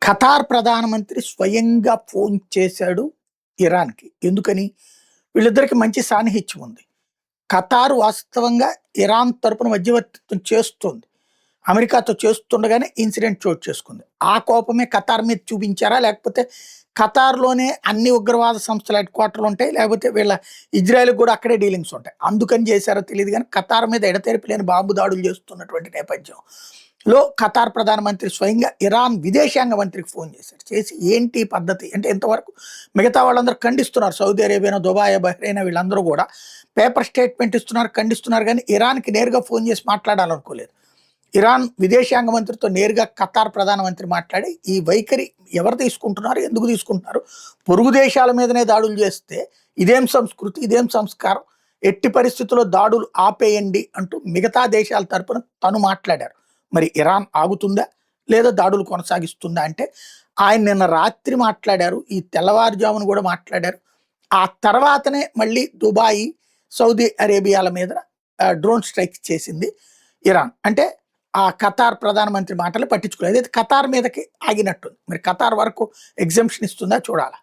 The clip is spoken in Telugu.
ఖతార్ ప్రధానమంత్రి స్వయంగా ఫోన్ చేశాడు ఇరాన్‌కి. ఎందుకని? వీళ్ళిద్దరికి మంచి సాన్నిహిత్యం ఉంది. ఖతార్ వాస్తవంగా ఇరాన్ తరపున మధ్యవర్తిత్వం చేస్తుంది. అమెరికాతో చేస్తుండగానే ఇన్సిడెంట్ చోటు చేసుకుంది. ఆ కోపమే ఖతార్ మీద చూపించారా? లేకపోతే ఖతార్‌లోనే అన్ని ఉగ్రవాద సంస్థల హెడ్ క్వార్టర్‌లు ఉంటాయి. లేకపోతే వీళ్ళ ఇజ్రాయెల్‌కి కూడా అక్కడే డీలింగ్స్ ఉంటాయి. అందుకని చేశారో తెలీదు గానీ ఖతార్ మీద ఎడతెరిపి లేని బాంబు దాడులు చేస్తున్నటువంటి నేపథ్యంలో ఖతార్ ప్రధానమంత్రి స్వయంగా ఇరాన్ విదేశాంగ మంత్రికి ఫోన్ చేశారు. చేసి ఏంటి పద్ధతి అంటే ఇంతవరకు మిగతా వాళ్ళందరూ ఖండిస్తున్నారు. సౌదీ అరేబియానో, దుబాయ్, బహ్రెయిన్ వీళ్ళందరూ కూడా పేపర్ స్టేట్మెంట్ ఇస్తున్నారు, ఖండిస్తున్నారు గానీ ఇరాన్‌కి నేరుగా ఫోన్ చేసి మాట్లాడాలనుకోలేదు. ఇరాన్ విదేశాంగ మంత్రితో నేరుగా ఖతార్ ప్రధానమంత్రి మాట్లాడి ఈ వైఖరి ఎవరు తీసుకుంటున్నారు? ఎందుకు తీసుకుంటున్నారు? పొరుగు దేశాల మీదనే దాడులు చేస్తే ఇదేం సంస్కృతి? ఇదేం సంస్కారం? ఎట్టి పరిస్థితుల్లో దాడులు ఆపేయండి అంటూ మిగతా దేశాల తరపున తను మాట్లాడారు. మరి ఇరాన్ ఆగుతుందా? లేదా దాడులు కొనసాగిస్తుందా? అంటే ఆయన నిన్న రాత్రి మాట్లాడారు. ఈ తెల్లవారుజామున కూడా మాట్లాడారు. ఆ తర్వాతనే మళ్ళీ దుబాయ్, సౌదీ అరేబియాల మీద డ్రోన్ స్ట్రైక్స్ చేసింది ఇరాన్. అంటే ఆ ఖతార్ ప్రధానమంత్రి మాటలు పట్టించుకోలేదు. అయితే ఖతార్ మీదకి ఆగినట్టుంది. మరి ఖతార్ వరకు ఎగ్జంప్షన్ ఇస్తుందా చూడాలా.